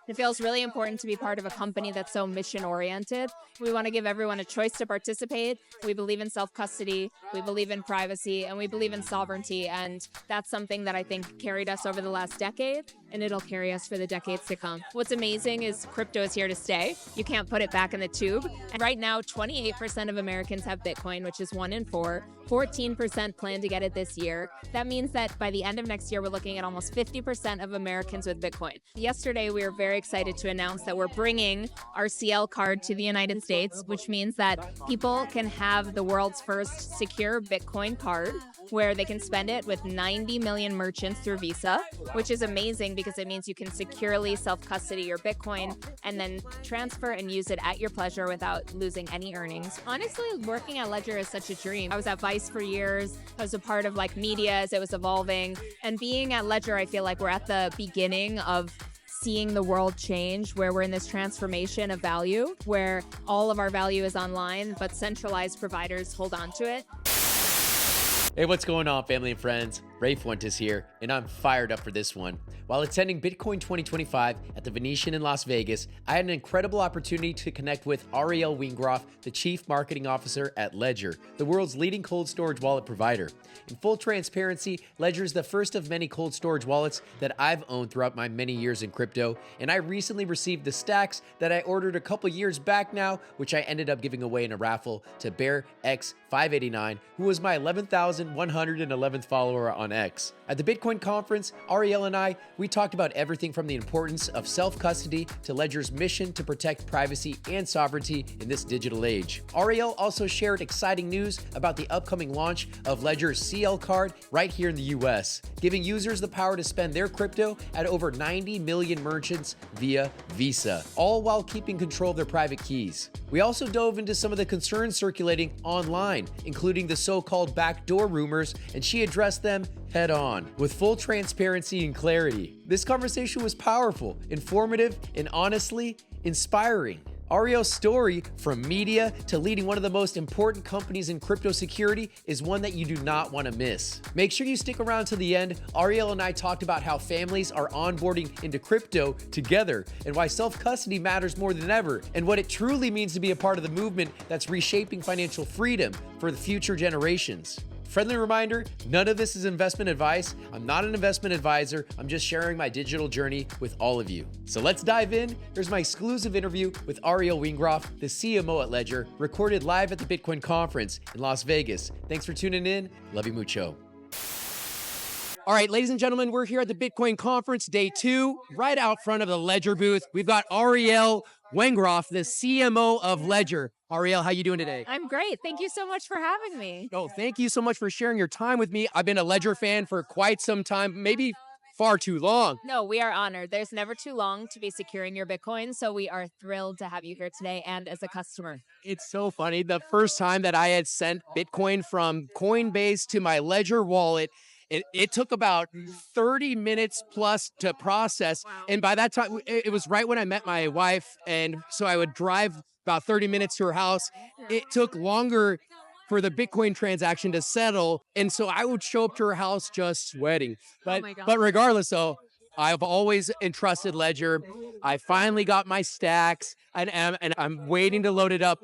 It feels really important to be part of a company that's so mission-oriented. We want to give everyone a choice to participate. We believe in self-custody, we believe in privacy, and we believe in sovereignty. And that's something that I think carried us over the last decade, and it'll carry us for the decades to come. What's amazing is crypto is here to stay. You can't put it back in the tube. And right now, 28% of Americans have Bitcoin, which is 1 in 4. 14% plan to get it this year. That means that by the end of next year, we're looking at almost 50% of Americans with Bitcoin. Yesterday, we were very excited to announce that we're bringing our CL card to the United States, which means that people can have the world's first secure Bitcoin card where they can spend it with 90 million merchants through Visa, which is amazing because it means you can securely self-custody your Bitcoin and then transfer and use it at your pleasure without losing any earnings. Honestly, working at Ledger is such a dream. I was at Vice for years. I was a part of media as it was evolving. And being at Ledger, I feel like we're at the beginning of seeing the world change, where we're in this transformation of value, where all of our value is online, but centralized providers hold on to it. Hey, what's going on, family and friends? Ray Fuentes here, and I'm fired up for this one. While attending Bitcoin 2025 at the Venetian in Las Vegas, I had an incredible opportunity to connect with Ariel Wengroff, the Chief Marketing Officer at Ledger, the world's leading cold storage wallet provider. In full transparency, Ledger is the first of many cold storage wallets that I've owned throughout my many years in crypto, and I recently received the stacks that I ordered a couple years back now, which I ended up giving away in a raffle to Bear X589, who was my 11,111th follower on X. At the Bitcoin conference, Ariel and I, we talked about everything from the importance of self-custody to Ledger's mission to protect privacy and sovereignty in this digital age. Ariel also shared exciting news about the upcoming launch of Ledger's CL card right here in the US, giving users the power to spend their crypto at over 90 million merchants via Visa, all while keeping control of their private keys. We also dove into some of the concerns circulating online, including the so-called backdoor rumors, and she addressed them head on with full transparency and clarity. This conversation was powerful, informative, and honestly inspiring. Ariel's story, from media to leading one of the most important companies in crypto security, is one that you do not want to miss. Make sure you stick around to the end. Ariel and I talked about how families are onboarding into crypto together and why self-custody matters more than ever, and what it truly means to be a part of the movement that's reshaping financial freedom for the future generations. Friendly reminder, none of this is investment advice. I'm not an investment advisor. I'm just sharing my digital journey with all of you. So let's dive in. Here's my exclusive interview with Ariel Wengroff, the CMO at Ledger, recorded live at the Bitcoin conference in Las Vegas. Thanks for tuning in. Love you mucho. All right, ladies and gentlemen, we're here at the Bitcoin conference, day 2, right out front of the Ledger booth. We've got Ariel Wengroff, the CMO of Ledger. Ariel, how you doing today? I'm great. Thank you so much for having me. Oh, thank you so much for sharing your time with me. I've been a Ledger fan for quite some time, maybe far too long. No, we are honored. There's never too long to be securing your Bitcoin, so we are thrilled to have you here today and as a customer. It's so funny. The first time that I had sent Bitcoin from Coinbase to my Ledger wallet, it took about 30 minutes plus to process. Wow. And by that time, it was right when I met my wife. And so I would drive about 30 minutes to her house. It took longer for the Bitcoin transaction to settle. And so I would show up to her house just sweating. But regardless, though, I've always entrusted Ledger. I finally got my stacks and I'm waiting to load it up.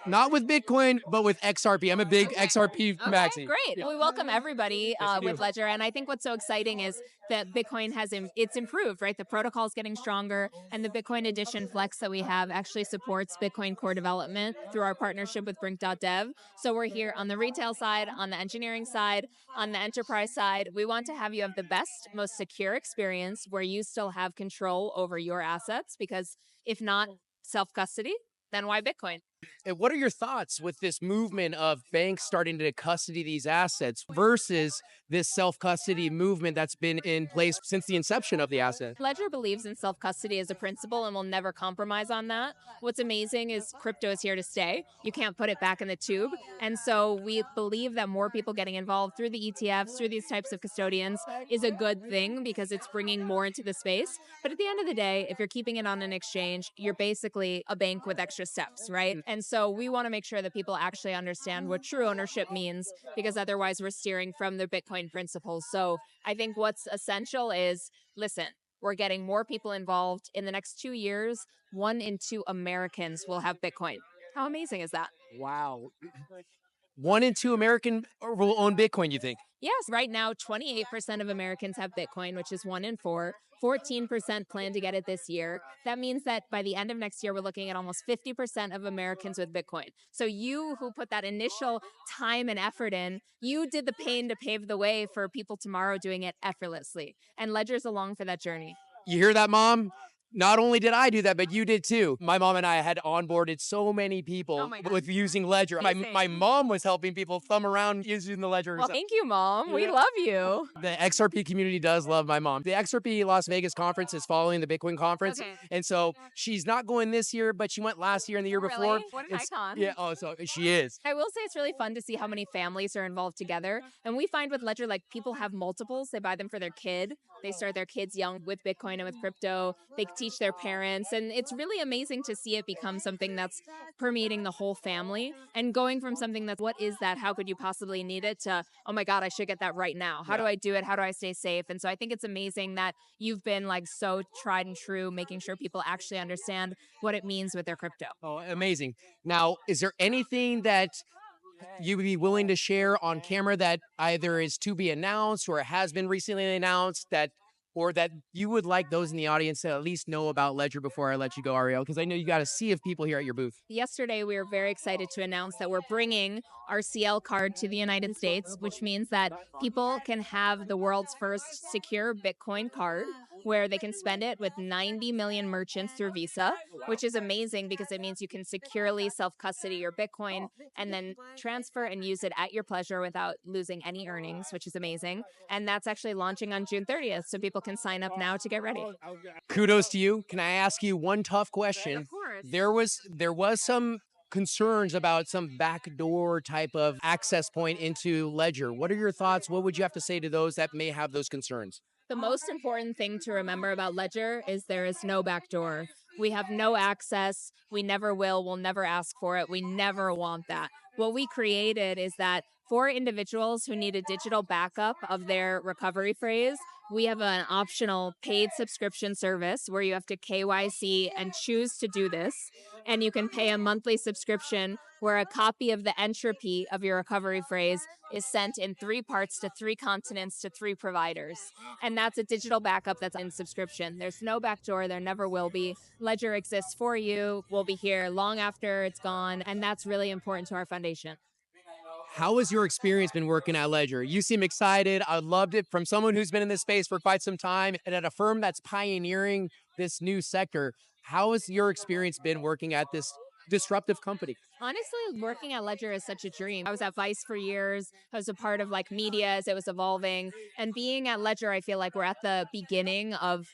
Not with Bitcoin, but with XRP. I'm a big XRP maxi. Great. Yeah. We welcome everybody with Ledger. And I think what's so exciting is that Bitcoin it's improved, right? The protocol is getting stronger, and the Bitcoin Edition Flex that we have actually supports Bitcoin core development through our partnership with Brink.dev. So we're here on the retail side, on the engineering side, on the enterprise side. We want to have you have the best, most secure experience where you still have control over your assets, because if not self-custody, then why Bitcoin? And what are your thoughts with this movement of banks starting to custody these assets versus this self-custody movement that's been in place since the inception of the asset? Ledger believes in self-custody as a principle and will never compromise on that. What's amazing is crypto is here to stay. You can't put it back in the tube. And so we believe that more people getting involved through the ETFs, through these types of custodians, is a good thing because it's bringing more into the space. But at the end of the day, if you're keeping it on an exchange, you're basically a bank with extra steps, right? And so we want to make sure that people actually understand what true ownership means, because otherwise we're steering from the Bitcoin principles. So I think what's essential is, listen, We're getting more people involved. In the next 2 years, 1 in 2 Americans will have Bitcoin. How amazing is that? Wow. 1 in 2 American will own Bitcoin, you think? Yes, right now, 28% of Americans have Bitcoin, which is 1 in 4. 14% plan to get it this year. That means that by the end of next year, we're looking at almost 50% of Americans with Bitcoin. So you who put that initial time and effort in, you did the pain to pave the way for people tomorrow doing it effortlessly. And Ledger's along for that journey. You hear that, Mom? Not only did I do that, but you did too. My mom and I had onboarded so many people with using Ledger. My mom was helping people thumb around using the Ledger. Well, thank you, Mom. We love you. The XRP community does love my mom. The XRP Las Vegas conference is following the Bitcoin conference. Okay. And so she's not going this year, but she went last year and the year before. Really? What an icon. Yeah, oh, so she is. I will say it's really fun to see how many families are involved together. And we find with Ledger, like people have multiples. They buy them for their kid. They start their kids young with Bitcoin and with crypto. They teach their parents. And it's really amazing to see it become something that's permeating the whole family and going from something that's, what is that? How could you possibly need it? To, oh my God, I should get that right now. How do I do it? How do I stay safe? And so I think it's amazing that you've been like so tried and true, making sure people actually understand what it means with their crypto. Oh, amazing. Now, is there anything that you would be willing to share on camera that either is to be announced or has been recently announced or that you would like those in the audience to at least know about Ledger before I let you go, Ariel? Because I know you got a sea of people here at your booth. Yesterday, we were very excited to announce that we're bringing our CL card to the United States, which means that people can have the world's first secure Bitcoin card where they can spend it with 90 million merchants through Visa, which is amazing because it means you can securely self-custody your Bitcoin and then transfer and use it at your pleasure without losing any earnings, which is amazing. And that's actually launching on June 30th, so people can sign up now to get ready. Kudos to you. Can I ask you one tough question? Of course. There was some concerns about some backdoor type of access point into Ledger. What are your thoughts? What would you have to say to those that may have those concerns? The most important thing to remember about Ledger is there is no backdoor. We have no access. We never will. We'll never ask for it. We never want that. What we created is that for individuals who need a digital backup of their recovery phrase, we have an optional paid subscription service where you have to KYC and choose to do this. And you can pay a monthly subscription where a copy of the entropy of your recovery phrase is sent in 3 parts to 3 continents to 3 providers. And that's a digital backup that's in subscription. There's no backdoor. There never will be. Ledger exists for you. We'll be here long after it's gone. And that's really important to our foundation. How has your experience been working at Ledger? You seem excited. I loved it from someone who's been in this space for quite some time and at a firm that's pioneering this new sector. How has your experience been working at this disruptive company? Honestly, working at Ledger is such a dream. I was at Vice for years. I was a part of like media as it was evolving. And being at Ledger, I feel like we're at the beginning of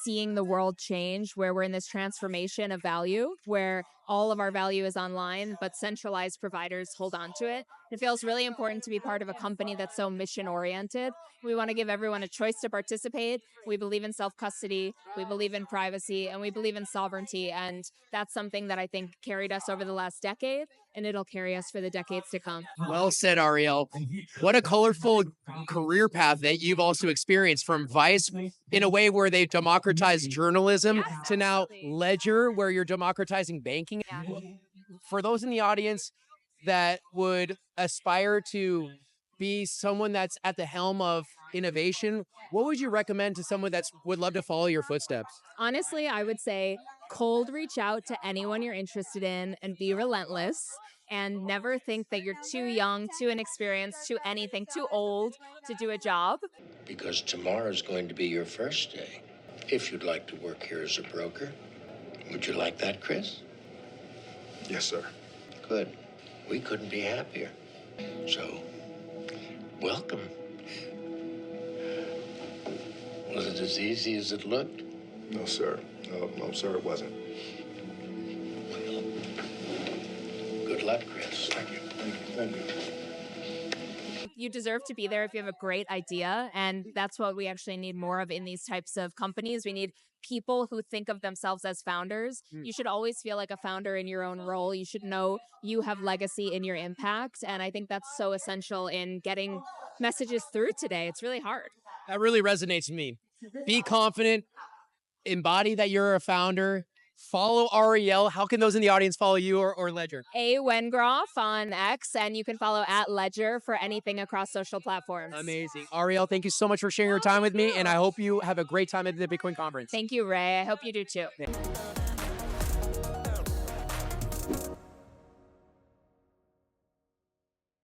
seeing the world change, where we're in this transformation of value, where all of our value is online, but centralized providers hold on to it. It feels really important to be part of a company that's so mission oriented. We want to give everyone a choice to participate. We believe in self-custody, we believe in privacy, and we believe in sovereignty. And that's something that I think carried us over the last decade, and it'll carry us for the decades to come. Well said, Ariel. What a colorful career path that you've also experienced, from Vice in a way where they democratized journalism to now Ledger, where you're democratizing banking. For those in the audience that would aspire to be someone that's at the helm of innovation, what would you recommend to someone that would love to follow your footsteps? Honestly, I would say cold reach out to anyone you're interested in and be relentless. And never think that you're too young, too inexperienced, too anything, too old to do a job. Because tomorrow's going to be your first day. If you'd like to work here as a broker, would you like that, Chris? Yes, sir. Good. We couldn't be happier. So, welcome. Was it as easy as it looked? No, sir. No, sir, it wasn't. Well, good luck, Chris. Thank you. Thank you. You deserve to be there if you have a great idea. And that's what we actually need more of in these types of companies. We need people who think of themselves as founders. You should always feel like a founder in your own role. You should know you have legacy in your impact. And I think that's so essential in getting messages through today. It's really hard. That really resonates with me. Be confident, embody that you're a founder. Follow Ariel. How can those in the audience follow you or Ledger? A Wengroff on X, and you can follow at Ledger for anything across social platforms. Amazing. Ariel, thank you so much for sharing your time with me, and I hope you have a great time at the Bitcoin conference. Thank you, Ray. I hope you do too.